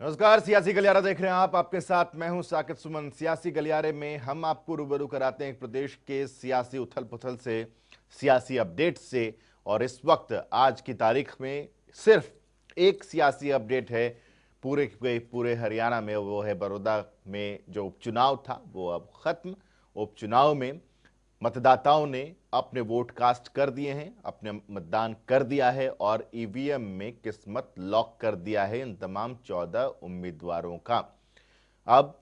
नमस्कार, सियासी गलियारा देख रहे हैं आप। आपके साथ मैं हूं साकिब सुमन। सियासी गलियारे में हम आपको रूबरू कराते हैं प्रदेश के सियासी उथल पुथल से, सियासी अपडेट से। और इस वक्त आज की तारीख में सिर्फ एक सियासी अपडेट है पूरे के पूरे हरियाणा में, वो है बड़ौदा में जो उपचुनाव था वो अब खत्म। उपचुनाव में मतदाताओं ने अपने वोट कास्ट कर दिए हैं, अपने मतदान कर दिया है और ईवीएम में किस्मत लॉक कर दिया है इन तमाम 14 उम्मीदवारों का। अब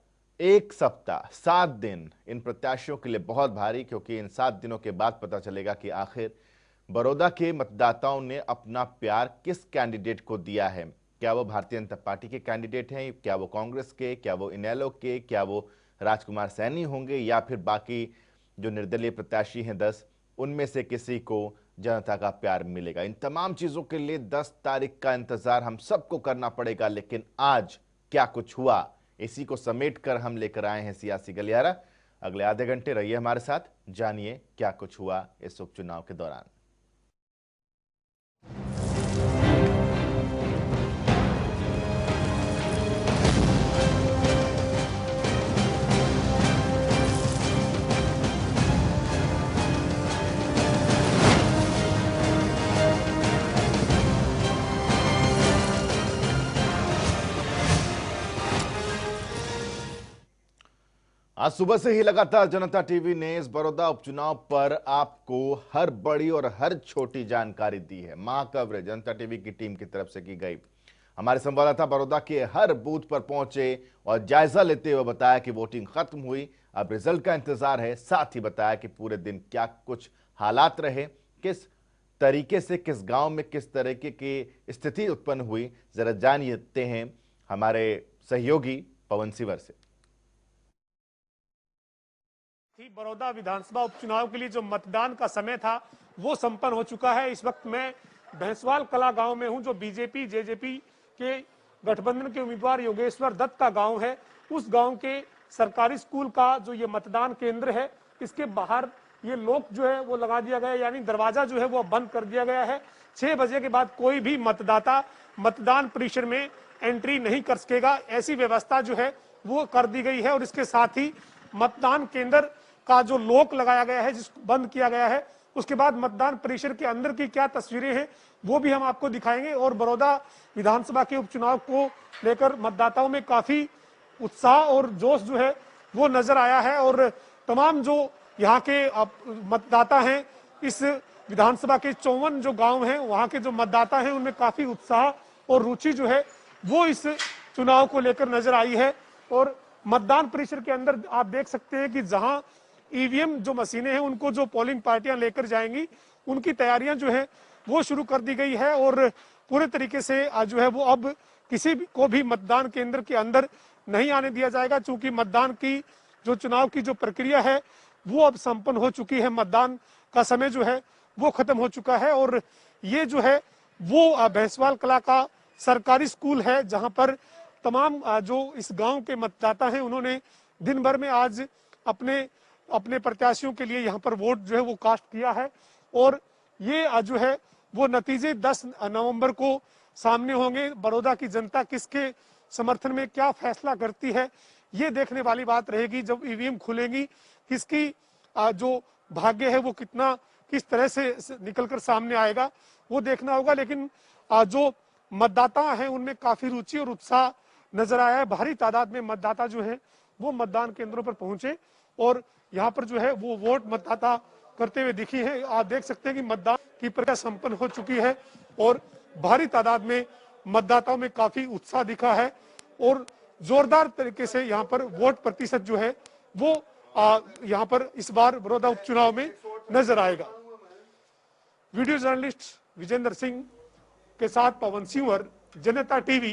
एक सप्ताह 7 दिन इन प्रत्याशियों के लिए बहुत भारी, क्योंकि इन 7 दिनों के बाद पता चलेगा कि आखिर बड़ौदा के मतदाताओं ने अपना प्यार किस कैंडिडेट को दिया है। क्या वो भारतीय जनता पार्टी के कैंडिडेट हैं, क्या वो कांग्रेस के, क्या वो इनेलो के, क्या वो राजकुमार सैनी होंगे, या फिर बाकी जो निर्दलीय प्रत्याशी हैं 10, उनमें से किसी को जनता का प्यार मिलेगा। इन तमाम चीजों के लिए 10 तारीख का इंतजार हम सबको करना पड़ेगा। लेकिन आज क्या कुछ हुआ, इसी को समेट कर हम लेकर आए हैं सियासी गलियारा। अगले आधे घंटे रहिए हमारे साथ, जानिए क्या कुछ हुआ इस उपचुनाव के दौरान। आज सुबह से ही लगातार जनता टीवी ने इस बड़ौदा उपचुनाव पर आपको हर बड़ी और हर छोटी जानकारी दी है। मां कवरेज जनता टीवी की टीम की तरफ से की गई। हमारे संवाददाता बड़ौदा के हर बूथ पर पहुंचे और जायजा लेते हुए बताया कि वोटिंग खत्म हुई, अब रिजल्ट का इंतजार है। साथ ही बताया कि पूरे दिन क्या कुछ हालात रहे, किस तरीके से किस गांव में किस तरीके की स्थिति उत्पन्न हुई। जरा जानते हैं हमारे सहयोगी पवन सिवर से। बड़ौदा विधानसभा उपचुनाव के लिए जो मतदान का समय था वो संपन्न हो चुका है। इस वक्त मैं भैंसवाल कला गांव में हूं, जो बीजेपी जेजेपी के गठबंधन के उम्मीदवार योगेश्वर दत्त का गांव है। उस गांव के सरकारी स्कूल का जो ये मतदान केंद्र है, इसके बाहर ये लॉक जो है वो लगा दिया गया है, यानी दरवाजा जो है वो बंद कर दिया गया है। 6 बजे के बाद कोई भी मतदाता मतदान परिसर में एंट्री नहीं कर सकेगा, ऐसी व्यवस्था जो है वो कर दी गई है। और इसके साथ ही मतदान केंद्र का जो लॉक लगाया गया है, जिसको बंद किया गया है, उसके बाद मतदान परिसर के अंदर की क्या तस्वीरें हैं वो भी हम आपको दिखाएंगे। और बड़ौदा विधानसभा के उपचुनाव को लेकर मतदाताओं में काफी उत्साह और जोश जो है वो नजर आया है। और तमाम जो यहाँ के मतदाता हैं, इस विधानसभा के 54 जो गांव हैं वहां के जो मतदाता हैं, उनमें काफी उत्साह और रुचि जो है वो इस चुनाव को लेकर नजर आई है। और मतदान परिसर के अंदर आप देख सकते हैं कि जहां ईवीएम जो मशीनें हैं उनको जो पोलिंग पार्टियां लेकर जाएंगी, उनकी तैयारियां जो है वो शुरू कर दी गई है। और पूरे तरीके से जो है वो अब किसी को भी मतदान केंद्र के अंदर नहीं आने दिया जाएगा, चूंकि मतदान की जो चुनाव की जो प्रक्रिया है वो अब संपन्न हो चुकी है। मतदान का समय जो है वो खत्म हो चुका है। और ये जो है वो भैंसवाल कला का सरकारी स्कूल है, जहां पर तमाम जो इस गांव के मतदाता हैं उन्होंने दिन भर में आज अपने अपने प्रत्याशियों के लिए यहाँ पर वोट जो है वो कास्ट किया है। और ये जो है वो नतीजे 10 नवंबर को सामने होंगे। बड़ौदा की जनता किसके समर्थन में क्या फैसला करती है, ये देखने वाली बात रहेगी। जब ईवीएम खुलेंगी, किसकी जो भाग्य है वो किस तरह से निकलकर सामने आएगा वो देखना होगा। लेकिन जो मतदाता हैं उनमें काफी रुचि और उत्साह नजर आया है। भारी तादाद में मतदाता जो है वो मतदान केंद्रों पर पहुंचे और यहाँ पर जो है वो वोट मतदाता करते हुए दिखी है। आप देख सकते हैं कि मतदान की प्रक्रिया संपन्न हो चुकी है और भारी तादाद में मतदाताओं में काफी उत्साह दिखा है और जोरदार तरीके से यहाँ पर वोट प्रतिशत जो है वो यहाँ पर इस बार बड़ौदा उपचुनाव में नजर आएगा। वीडियो जर्नलिस्ट विजेंद्र सिंह के साथ पवन सिंवर, जनता टीवी,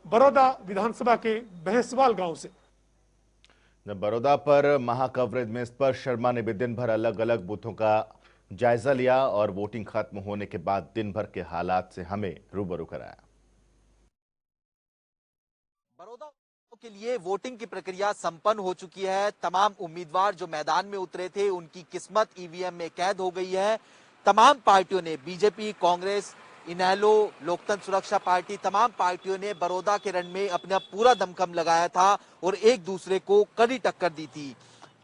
बड़ौदा विधानसभा के भैंसवाल गांव से। बड़ौदा पर महाकवरेज में स्पर्श शर्मा ने भी दिन भर अलग अलग बूथों का जायजा लिया और वोटिंग खत्म होने के बाद दिन भर के हालात से हमें रूबरू कराया। बड़ौदा के लिए वोटिंग की प्रक्रिया संपन्न हो चुकी है। तमाम उम्मीदवार जो मैदान में उतरे थे उनकी किस्मत ईवीएम में कैद हो गई है। तमाम पार्टियों ने, बीजेपी, कांग्रेस, इनेलो, लोकतंत्र सुरक्षा पार्टी, तमाम पार्टियों ने बड़ौदा के रण में अपना पूरा दमखम लगाया था और एक दूसरे को कड़ी टक्कर दी थी।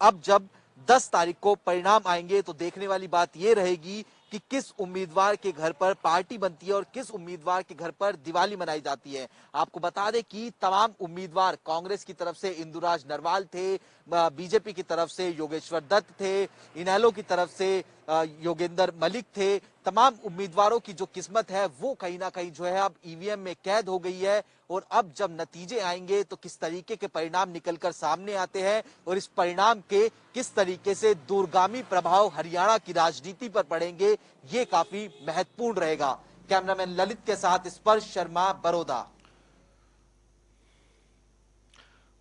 अब जब 10 तारीख को परिणाम आएंगे तो देखने वाली बात यह रहेगी कि किस उम्मीदवार के घर पर पार्टी बनती है और किस उम्मीदवार के घर पर दिवाली मनाई जाती है। आपको बता दें कि तमाम उम्मीदवार, कांग्रेस की तरफ से इंदुराज नरवाल थे, बीजेपी की तरफ से योगेश्वर दत्त थे, इनेलो की तरफ से योगेंद्र मलिक थे। तमाम उम्मीदवारों की जो किस्मत है वो कहीं ना कहीं जो है अब ईवीएम में कैद हो गई है और अब जब नतीजे आएंगे तो किस तरीके के परिणाम निकलकर सामने आते हैं और इस परिणाम के किस तरीके से दूरगामी प्रभाव हरियाणा की राजनीति पर पड़ेंगे, ये काफी महत्वपूर्ण रहेगा। कैमरामैन ललित के साथ स्पर्श शर्मा, बड़ौदा।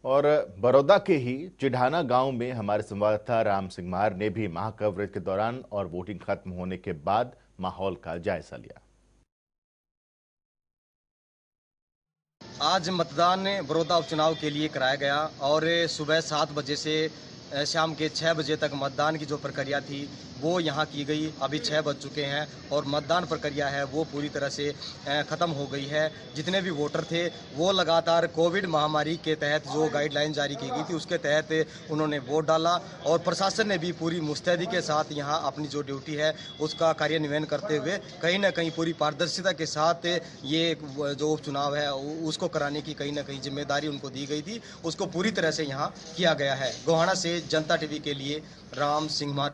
और बड़ौदा के ही चिढ़ाना गांव में हमारे संवाददाता राम सिंह मार ने भी महा कवरेज के दौरान और वोटिंग खत्म होने के बाद माहौल का जायजा लिया। आज मतदान बड़ौदा उपचुनाव के लिए कराया गया और सुबह 7 बजे से शाम के 6 बजे तक मतदान की जो प्रक्रिया थी वो यहाँ की गई। अभी 6 बज चुके हैं और मतदान प्रक्रिया है वो पूरी तरह से ख़त्म हो गई है। जितने भी वोटर थे वो लगातार कोविड महामारी के तहत जो गाइडलाइन जारी की गई थी उसके तहत उन्होंने वोट डाला और प्रशासन ने भी पूरी मुस्तैदी के साथ यहाँ अपनी जो ड्यूटी है उसका कार्यान्वयन करते हुए कहीं ना कहीं पूरी पारदर्शिता के साथ ये जो उपचुनाव है उसको कराने की कहीं ना कहीं जिम्मेदारी उनको दी गई थी, उसको पूरी तरह से यहाँ किया गया है। गोहाना से जनता टीवी के लिए राम सिंह मार।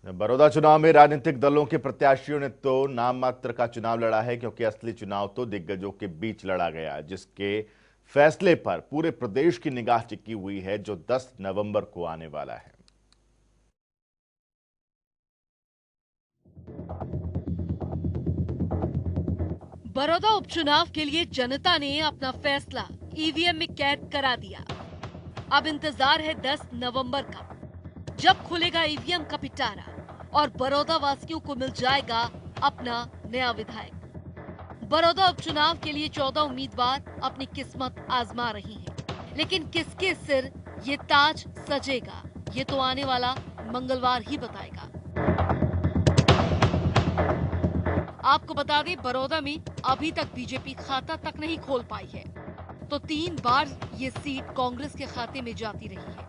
बड़ौदा चुनाव में राजनीतिक दलों के प्रत्याशियों ने तो नाम मात्र का चुनाव लड़ा है, क्योंकि असली चुनाव तो दिग्गजों के बीच लड़ा गया, जिसके फैसले पर पूरे प्रदेश की निगाह टिकी हुई है, जो 10 नवंबर को आने वाला है। बड़ौदा उपचुनाव के लिए जनता ने अपना फैसला ईवीएम में कैद करा दिया। अब इंतजार है 10 नवंबर का, जब खुलेगा ईवीएम का पिटारा और बड़ौदा वासियों को मिल जाएगा अपना नया विधायक। बड़ौदा उपचुनाव के लिए 14 उम्मीदवार अपनी किस्मत आजमा रही हैं, लेकिन किसके सिर ये ताज सजेगा ये तो आने वाला मंगलवार ही बताएगा। आपको बता दें, बड़ौदा में अभी तक बीजेपी खाता तक नहीं खोल पाई है, तो 3 बार ये सीट कांग्रेस के खाते में जाती रही है।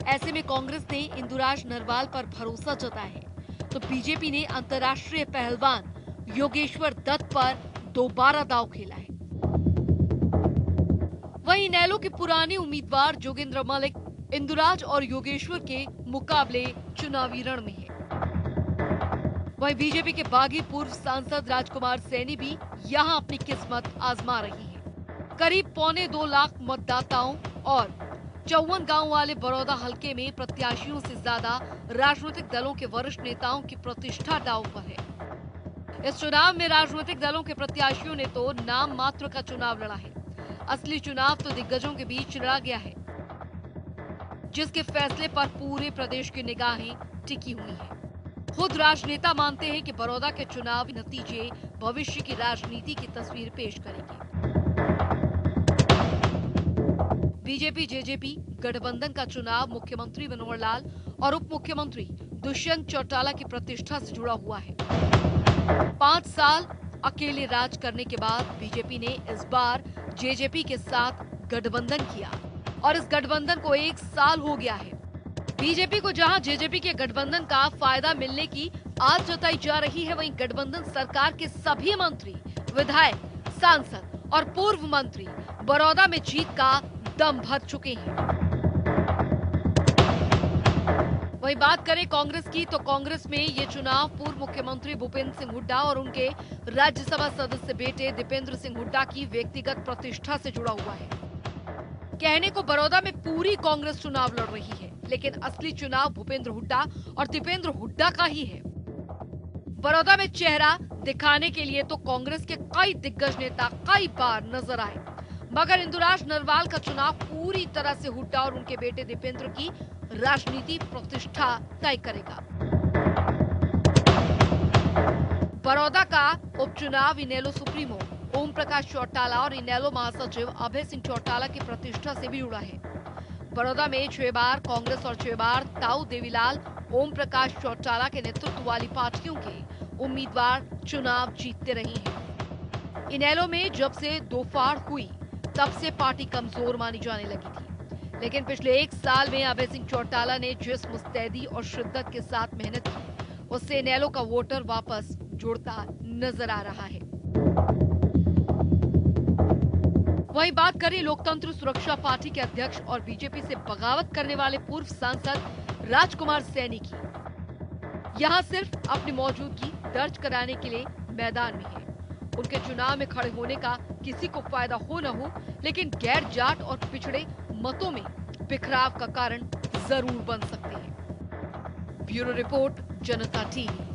ऐसे में कांग्रेस ने इंदुराज नरवाल पर भरोसा जताया है, तो बीजेपी ने अंतर्राष्ट्रीय पहलवान योगेश्वर दत्त पर दोबारा दांव खेला है। वहीं इनेलो के पुराने उम्मीदवार जोगेंद्र मलिक इंदुराज और योगेश्वर के मुकाबले चुनावी रण में है। वहीं बीजेपी के बागी पूर्व सांसद राजकुमार सैनी भी यहां अपनी किस्मत आजमा रही हैं। करीब 2.25 लाख मतदाताओं और 54 गांव वाले बड़ौदा हलके में प्रत्याशियों से ज्यादा राजनीतिक दलों के वरिष्ठ नेताओं की प्रतिष्ठा दांव पर है। इस चुनाव में राजनीतिक दलों के प्रत्याशियों ने तो नाम मात्र का चुनाव लड़ा है। असली चुनाव तो दिग्गजों के बीच लड़ा गया है, जिसके फैसले पर पूरे प्रदेश की निगाहें टिकी हुई हैं। खुद राजनेता मानते हैं कि बड़ौदा के चुनावी नतीजे भविष्य की राजनीति की तस्वीर पेश करेंगे। बीजेपी जेजेपी गठबंधन का चुनाव मुख्यमंत्री मनोहर लाल और उप मुख्यमंत्री दुष्यंत चौटाला की प्रतिष्ठा से जुड़ा हुआ है। 5 साल अकेले राज करने के बाद बीजेपी ने इस बार जेजेपी के साथ गठबंधन किया और इस गठबंधन को 1 साल हो गया है। बीजेपी को जहां जेजेपी के गठबंधन का फायदा मिलने की आस जताई जा रही है, वहीं गठबंधन सरकार के सभी मंत्री, विधायक, सांसद और पूर्व मंत्री बड़ौदा में जीत का दम भर चुके हैं। वहीं बात करें कांग्रेस की, तो कांग्रेस में ये चुनाव पूर्व मुख्यमंत्री भूपेंद्र सिंह हुड्डा और उनके राज्यसभा सदस्य बेटे दीपेंद्र सिंह हुड्डा की व्यक्तिगत प्रतिष्ठा से जुड़ा हुआ है। कहने को बड़ौदा में पूरी कांग्रेस चुनाव लड़ रही है, लेकिन असली चुनाव भूपेंद्र हुड्डा और दीपेंद्र हुड्डा का ही है। बड़ौदा में चेहरा दिखाने के लिए तो कांग्रेस के कई दिग्गज नेता कई बार नजर आए, मगर इंदुराज नरवाल का चुनाव पूरी तरह से हुड्डा और उनके बेटे दीपेंद्र की राजनीति प्रतिष्ठा तय करेगा। बड़ौदा का उपचुनाव इनेलो सुप्रीमो ओम प्रकाश चौटाला और इनेलो महासचिव अभय सिंह चौटाला की प्रतिष्ठा से भी जुड़ा है। बड़ौदा में 6 बार कांग्रेस और 6 बार ताऊ देवीलाल ओम प्रकाश चौटाला के नेतृत्व वाली पार्टियों के उम्मीदवार चुनाव जीतते रहे हैं। इनेलो में जब से दो फाड़ हुई तब से पार्टी कमजोर मानी जाने लगी थी, लेकिन पिछले एक साल में अभय सिंह चौटाला ने जिस मुस्तैदी और शिद्दत के साथ मेहनत की, उससे इनेलो का वोटर वापस जुड़ता नजर आ रहा है। वहीं बात करें लोकतंत्र सुरक्षा पार्टी के अध्यक्ष और बीजेपी से बगावत करने वाले पूर्व सांसद राजकुमार सैनी की। यहां सिर्फ अपनी मौजूदगी दर्ज कराने के लिए मैदान में है। उनके चुनाव में खड़े होने का किसी को फायदा हो न हो, लेकिन गैर जाट और पिछड़े मतों में बिखराव का कारण जरूर बन सकते हैं। ब्यूरो रिपोर्ट, जनता टीवी।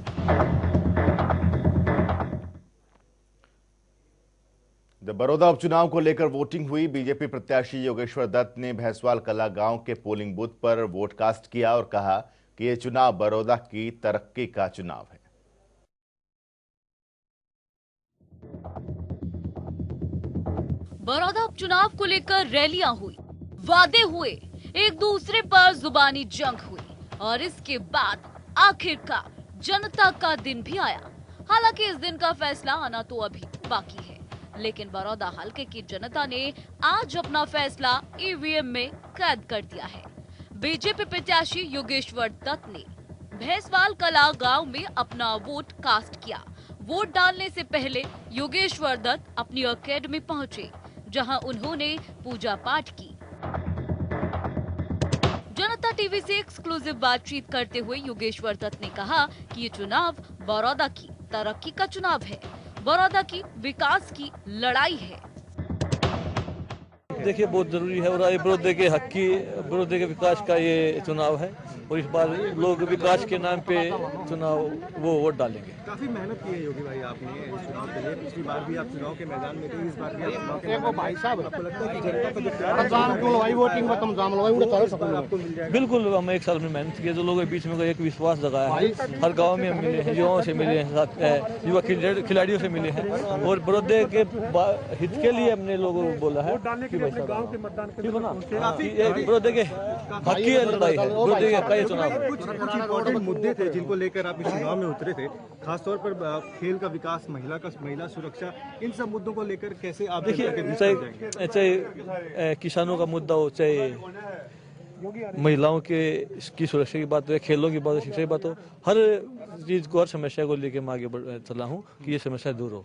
बड़ौदा उपचुनाव को लेकर वोटिंग हुई। बीजेपी प्रत्याशी योगेश्वर दत्त ने भैंसवाल कला गांव के पोलिंग बूथ पर वोट कास्ट किया और कहा कि यह चुनाव बड़ौदा की तरक्की का चुनाव है। बड़ौदा उपचुनाव को लेकर रैलियां हुई, वादे हुए, एक दूसरे पर जुबानी जंग हुई और इसके बाद आखिरकार जनता का दिन भी आया। हालांकि इस दिन का फैसला आना तो अभी बाकी है, लेकिन बड़ौदा हलके की जनता ने आज अपना फैसला ईवीएम में कैद कर दिया है। बीजेपी प्रत्याशी योगेश्वर दत्त ने भैंसवाल कला गांव में अपना वोट कास्ट किया। वोट डालने से पहले योगेश्वर दत्त अपनी अकेडमी पहुंचे, जहां उन्होंने पूजा पाठ की। जनता टीवी से एक्सक्लूसिव बातचीत करते हुए योगेश्वर दत्त ने कहा कि ये चुनाव बड़ौदा की तरक्की का चुनाव है, बड़ौदा की विकास की लड़ाई है। देखिए, बहुत जरूरी है और ये बड़ौदा के हक की, बड़ौदा के विकास का ये चुनाव है और इस बार लोग विकास के नाम पे चुनाव वो वोट डालेंगे। काफी मेहनत की है योगी भाई आपने इस चुनाव के लिए। पिछली बार भी आप चुनाव के मैदान में थे, इस बार भी आप चुनाव के मैदान में। भाई साहब, आपको लगता है कि जनता का जो प्यार आपको मिल जाएगा? बिल्कुल, हम एक साल में मेहनत की, जो लोगों के बीच में एक विश्वास जगाया है। हर गाँव में हम मिले हैं, युवाओं से मिले हैं, युवा खिलाड़ियों से मिले हैं और बड़ौदा के हित के लिए हमने लोगों को बोला है कि बड़ौदा के हक की लड़ाई है, बड़ौदा का ये चुनाव है। कुछ इम्पोर्टेंट मुद्दे थे जिनको लेकर आप इस चुनाव में उतरे थे, खासतौर पर खेल का विकास, महिला सुरक्षा, इन सब मुद्दों को लेकर कैसे आप देखिए, चाहे किसानों का मुद्दा हो, चाहे महिलाओं की सुरक्षा की बात हो, खेलों की बात हो, शिक्षा की बात हो, हर चीज को, हर समस्या को लेकर मैं आगे चला हूँ कि ये समस्या दूर हो।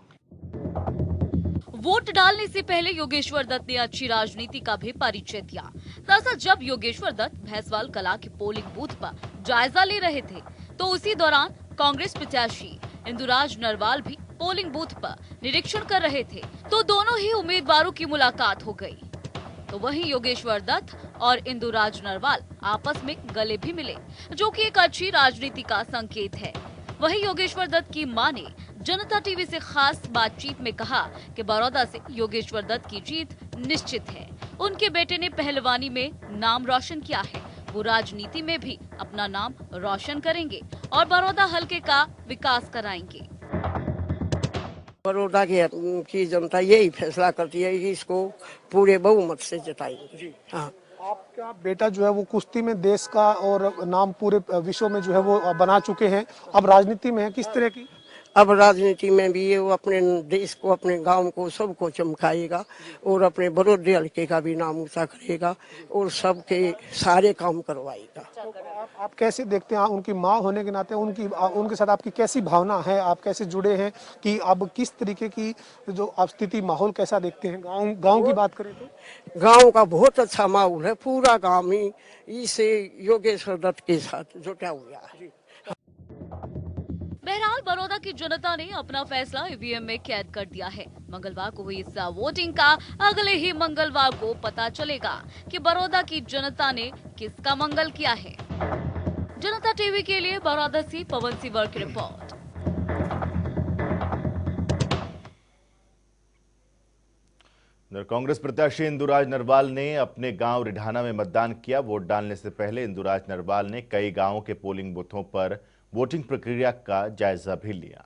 वोट डालने से पहले योगेश्वर दत्त ने अच्छी राजनीति का भी परिचय दिया। दरअसल जब योगेश्वर दत्त भैंसवाल कला के पोलिंग बूथ पर जायजा ले रहे थे, तो उसी दौरान कांग्रेस प्रत्याशी इंदुराज नरवाल भी पोलिंग बूथ पर निरीक्षण कर रहे थे, तो दोनों ही उम्मीदवारों की मुलाकात हो गई। तो वहीं योगेश्वर दत्त और इंदुराज नरवाल आपस में गले भी मिले, जो कि एक अच्छी राजनीति का संकेत है। वहीं योगेश्वर दत्त की मां ने जनता टीवी से खास बातचीत में कहा कि बड़ौदा से योगेश्वर दत्त की जीत निश्चित है। उनके बेटे ने पहलवानी में नाम रोशन किया है, वो राजनीति में भी अपना नाम रोशन करेंगे और बड़ौदा हलके का विकास कराएंगे। बड़ौदा की जनता यही फैसला करती है कि इसको पूरे बहुमत से जिताएंगे। हाँ, आपका बेटा जो है वो कुश्ती में देश का और नाम पूरे विश्व में जो है वो बना चुके हैं, अब राजनीति में है, किस तरह की? अब राजनीति में भी ये वो अपने देश को, अपने गांव को, सबको चमकाएगा और अपने बड़ौदा हल्के का भी नाम ऊंचा करेगा और सबके सारे काम करवाएगा। आप कैसे देखते हैं, उनकी माँ होने के नाते उनके साथ आपकी कैसी भावना है, आप कैसे जुड़े हैं कि अब किस तरीके की जो अब स्थिति, माहौल कैसा देखते हैं? गाँव की बात करें तो गाँव का बहुत अच्छा माहौल है, पूरा गाँव ही इसे योगेश्वर दत्त के साथ जुटा हुआ है। बहरहाल बड़ौदा की जनता ने अपना फैसला ईवीएम में कैद कर दिया है। मंगलवार को हुई इस वोटिंग का अगले ही मंगलवार को पता चलेगा कि बड़ौदा की जनता ने किसका मंगल किया है। जनता टीवी के लिए बड़ौदा से पवन सिवर की रिपोर्ट। कांग्रेस प्रत्याशी इंदुराज नरवाल ने अपने गांव रिढाना में मतदान किया। वोट डालने से पहले इंदुराज नरवाल ने कई गांवों के पोलिंग बूथों पर वोटिंग प्रक्रिया का जायजा भी लिया।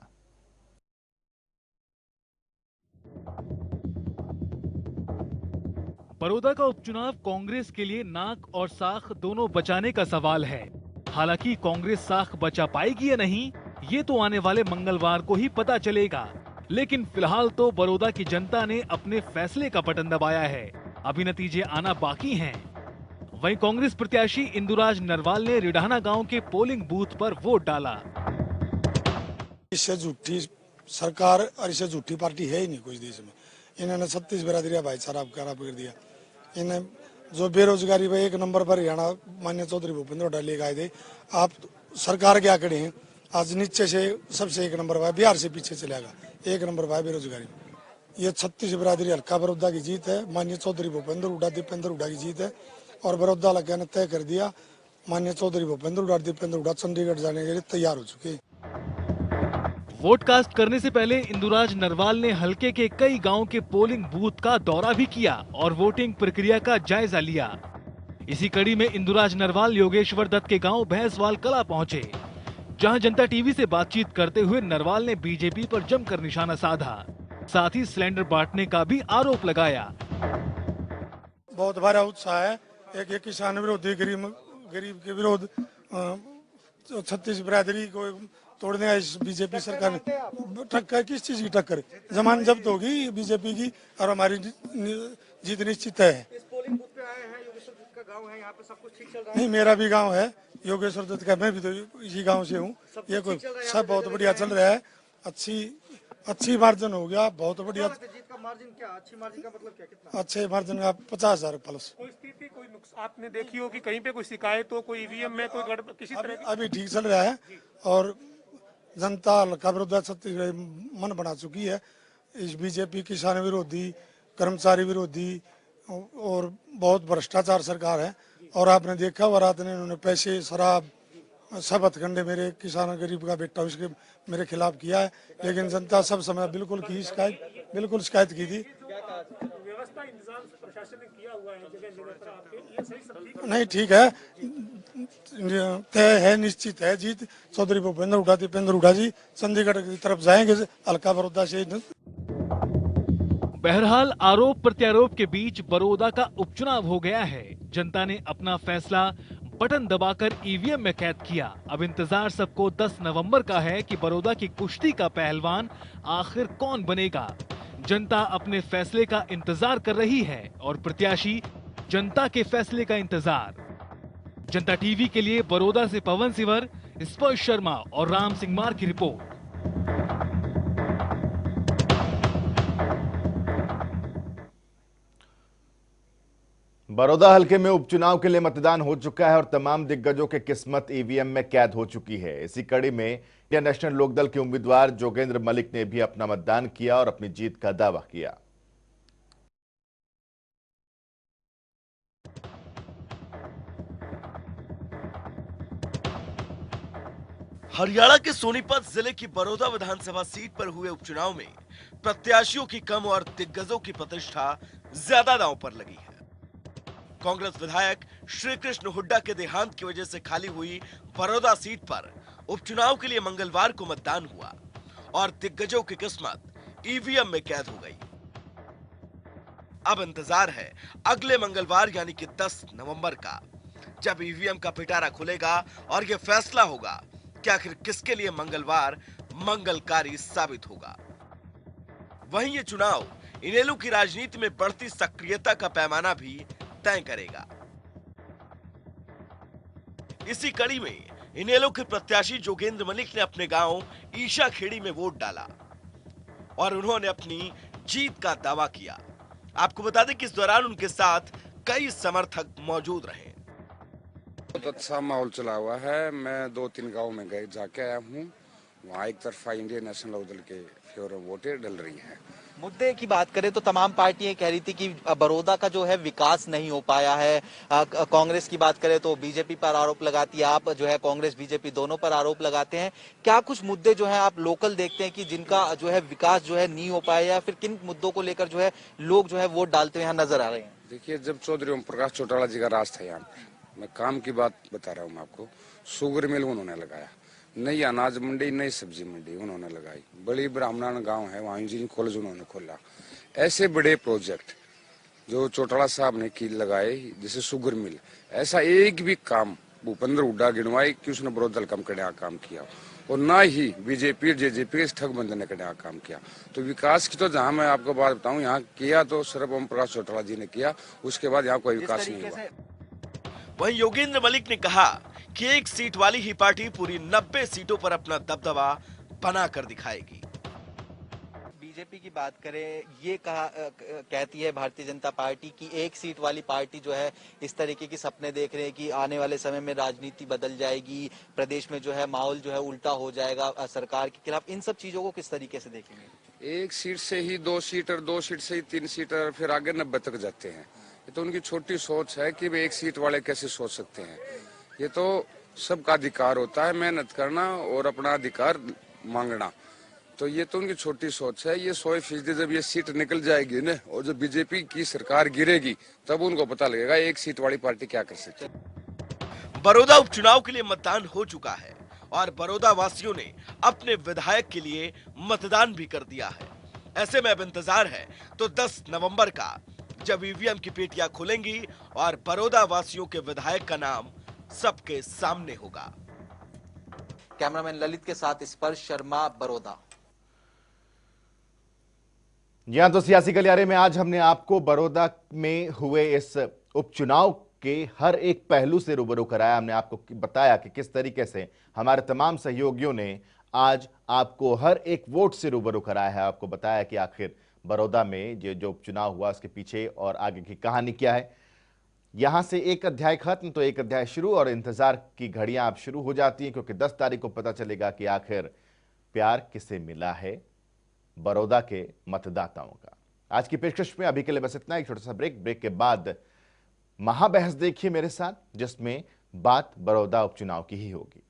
बड़ौदा का उपचुनाव कांग्रेस के लिए नाक और साख दोनों बचाने का सवाल है। हालांकि कांग्रेस साख बचा पाएगी या नहीं, ये तो आने वाले मंगलवार को ही पता चलेगा। लेकिन फिलहाल तो बड़ौदा की जनता ने अपने फैसले का बटन दबाया है। अभी नतीजे आना बाकी हैं। वहीं कांग्रेस प्रत्याशी इंदुराज नरवाल ने रिडाना गांव के पोलिंग बूथ पर वोट डाला। इससे झूठी सरकार और इससे झूठी पार्टी है ही नहीं कुछ देश में। इन्होंने 36 बिरादरी भाईचारा खराब कर दिया। इन्हें जो बेरोजगारी पे 1 नंबर पर हरियाणा माननीय चौधरी भूपेंद्र हुड्डा लेकर आए थे। आप सरकार क्या करे हैं, आज नीचे से सबसे 1 नंबर पर, बिहार से पीछे चलेगा 1 नंबर पर बेरोजगारी। ये 36 बिरादरी हल्का बड़ौदा की जीत है। माननीय चौधरी भूपेंद्र हुड्डा दीपेंद्र हुड्डा की जीत है और बड़ौदा हल्का ने तय कर दिया माननीय चौधरी भूपेंद्र हुड्डा दीपेंद्र हुड्डा चंडीगढ़ जाने के लिए तैयार हो चुके हैं। वोट कास्ट करने से पहले इंदुराज नरवाल ने हलके के कई गांव के पोलिंग बूथ का दौरा भी किया और वोटिंग प्रक्रिया का जायजा लिया। इसी कड़ी में इंदुराज नरवाल योगेश्वर दत्त के गांव भैंसवाल कला पहुंचे, जहां जनता टीवी से बातचीत करते हुए नरवाल ने बीजेपी पर जमकर निशाना साधा। साथ ही सिलेंडर बांटने का भी आरोप लगाया। बहुत बड़ा उत्साह है। एक किसान विरोधी गरीब के विरोध 36 बिरादरी को तोड़ने इस बीजेपी सरकार ने टक्कर। किस चीज की टक्कर? जमान जब्त होगी बीजेपी की और हमारी जीत निश्चित है। इस पोलिंग बूथ पे आए हैं, योगेश्वर दत्त का गांव है, यहाँ पे सब कुछ ठीक चल रहा है? नहीं, मेरा भी गांव है योगेश्वर दत्त का, मैं भी तो इसी गांव से हूँ। ये कोई सब बहुत बढ़िया चल रहा है। अच्छी मार्जिन हो गया, बहुत बढ़िया। जीत का मार्जिन क्या? अच्छी मार्जिन का मतलब क्या? कितना? अच्छे मार्जिन का 50,000 प्लस। कोई स्थिति, कोई नुकसान आपने देखी हो कि कहीं पे कोई शिकायत हो, कोई ईवीएम में कोई गड़बड़ किसी तरह की? अभी ठीक चल रहा है और जनता हल्का बड़ौदा छत्तीसगढ़ मन बना चुकी है। इस बीजेपी किसान विरोधी, कर्मचारी विरोधी और बहुत भ्रष्टाचार सरकार है। और आपने देखा हुआ रात ने इन्होंने पैसे, शराब, सब हथकंडे मेरे किसान गरीब का बेटा उसके मेरे खिलाफ किया है। लेकिन जनता सब समय बिल्कुल शिकायत की थी। व्यवस्था इंतजाम प्रशासन ने किया हुआ है जगह जगह पर आपके, ये सही सब नहीं, ठीक है, तय है, निश्चित है जीत। चौधरी भूपेंद्र हुड्डा दीपेंद्र हुड्डा जी चंडीगढ़ की तरफ जाएंगे हल्का बड़ौदा से। बहरहाल आरोप प्रत्यारोप के बीच बड़ौदा का उपचुनाव हो गया है। जनता ने अपना फैसला बटन दबाकर ईवीएम में कैद किया। अब इंतजार सबको 10 नवंबर का है कि बड़ौदा की कुश्ती का पहलवान आखिर कौन बनेगा। जनता अपने फैसले का इंतजार कर रही है और प्रत्याशी जनता के फैसले का इंतजार। जनता टीवी के लिए बड़ौदा से पवन सिवर, स्पर्श शर्मा और राम सिंह मार की रिपोर्ट। बड़ौदा हलके में उपचुनाव के लिए मतदान हो चुका है और तमाम दिग्गजों की किस्मत ईवीएम में कैद हो चुकी है। इसी कड़ी में इंडियन नेशनल लोकदल के उम्मीदवार जोगेंद्र मलिक ने भी अपना मतदान किया और अपनी जीत का दावा किया। हरियाणा के सोनीपत जिले की बड़ौदा विधानसभा सीट पर हुए उपचुनाव में प्रत्याशियों की कम और दिग्गजों की प्रतिष्ठा ज्यादा दांव पर लगी है। कांग्रेस विधायक श्री कृष्ण हुड्डा के देहांत की वजह से खाली हुई बड़ौदा सीट पर उपचुनाव के लिए मंगलवार को मतदान हुआ और दिग्गजों की किस्मत ईवीएम में कैद हो गई। अब इंतजार है अगले मंगलवार यानी कि 10 नवंबर का, जब ईवीएम का पिटारा खुलेगा और यह फैसला होगा कि आखिर किसके लिए मंगलवार मंगलकारी साबित होगा। वहीं ये चुनाव इनेलो की राजनीति में बढ़ती सक्रियता का पैमाना भी तय करेगा। इसी कड़ी में इनेलो के प्रत्याशी जोगेंद्र मलिक ने अपने गांव ईशा खेड़ी में वोट डाला और उन्होंने अपनी जीत का दावा किया। आपको बता दें कि इस दौरान उनके साथ कई समर्थक मौजूद रहे। बहुत अच्छा माहौल चला हुआ है। मैं 2-3 गांव में जाके आया हूँ। वहाँ एक तरफा इंडियन नेशनल लोकदल के फेवर वोटें डल रही हैं। मुद्दे की बात करें तो तमाम पार्टियां कह रही थी कि बड़ौदा का जो है विकास नहीं हो पाया है। कांग्रेस की बात करें तो बीजेपी पर आरोप लगाती है, आप जो है कांग्रेस बीजेपी दोनों पर आरोप लगाते हैं। क्या कुछ मुद्दे जो है आप लोकल देखते हैं कि जिनका जो है विकास जो है नहीं हो पाया, या फिर किन मुद्दों को लेकर जो है लोग जो है वोट डालते हुए यहाँ नजर आ रहे हैं? देखिए, जब चौधरी ओम प्रकाश चौटाला जी का राज था यहाँ पर, मैं काम की बात बता रहा हूँ आपको, शुगर मिल उन्होंने लगाया, नई अनाज मंडी, नई सब्जी मंडी उन्होंने लगाई, बड़ी ब्राह्मण गांव है वहाँ इंजीनियरिंग कॉलेज उन्होंने खोला। ऐसे बड़े प्रोजेक्ट जो चौटाला साहब ने की लगाए, जैसे शुगर मिल, ऐसा एक भी काम भूपेंद्र हुड्डा गिनवाए कि उसने बड़ौदा कम काम किया। और ना ही बीजेपी जेजेपी इस ठगबंधन ने काम किया। तो विकास की तो जहां मैं आपको बात बताऊं, यहाँ किया तो सिर्फ ओम प्रकाश चौटाला जी ने किया, उसके बाद यहाँ कोई विकास नहीं हुआ। वहीं योगेंद्र मलिक ने कहा कि एक सीट वाली ही पार्टी पूरी 90 सीटों पर अपना दबदबा बना कर दिखाएगी। बीजेपी की बात करें, ये कहती है भारतीय जनता पार्टी की एक सीट वाली पार्टी जो है इस तरीके की सपने देख रहे हैं कि आने वाले समय में राजनीति बदल जाएगी, प्रदेश में जो है माहौल जो है उल्टा हो जाएगा सरकार के खिलाफ। इन सब चीजों को किस तरीके से देखेंगे? एक सीट से ही 2 सीटर, 2 सीट से ही 3 सीटर, फिर आगे 90 तक जाते हैं। ये तो उनकी छोटी सोच है कि वे एक सीट वाले कैसे सोच सकते हैं। ये तो सबका अधिकार होता है मेहनत करना और अपना अधिकार मांगना। तो ये तो उनकी छोटी सोच है। ये 100% जब ये सीट निकल जाएगी ना और जब बीजेपी की सरकार गिरेगी तब उनको पता लगेगा एक सीट वाली पार्टी क्या कर सकती है। बड़ौदा उपचुनाव के लिए मतदान हो चुका है और बड़ौदा वासियों ने अपने विधायक के लिए मतदान भी कर दिया है। ऐसे में अब इंतजार है तो 10 नवंबर का, जब ईवीएम की पेटियां खुलेंगी और बड़ौदा वासियों के विधायक का नाम सबके सामने होगा। कैमरामैन ललित के साथ स्पर्श शर्मा, बड़ौदा। जी हां, तो सियासी गलियारे में आज हमने आपको बड़ौदा में हुए इस उपचुनाव के हर एक पहलू से रूबरू कराया। हमने आपको बताया कि किस तरीके से हमारे तमाम सहयोगियों ने आज आपको हर एक वोट से रूबरू कराया है। आपको बताया कि आखिर बड़ौदा में जो उपचुनाव हुआ उसके पीछे और आगे की कहानी क्या है। यहां से एक अध्याय खत्म तो एक अध्याय शुरू, और इंतजार की घड़ियां अब शुरू हो जाती हैं, क्योंकि 10 तारीख को पता चलेगा कि आखिर प्यार किसे मिला है बड़ौदा के मतदाताओं का। आज की पेशकश में अभी के लिए बस इतना। एक छोटा सा ब्रेक के बाद महाबहस देखिए मेरे साथ, जिसमें बात बड़ौदा उपचुनाव की ही होगी।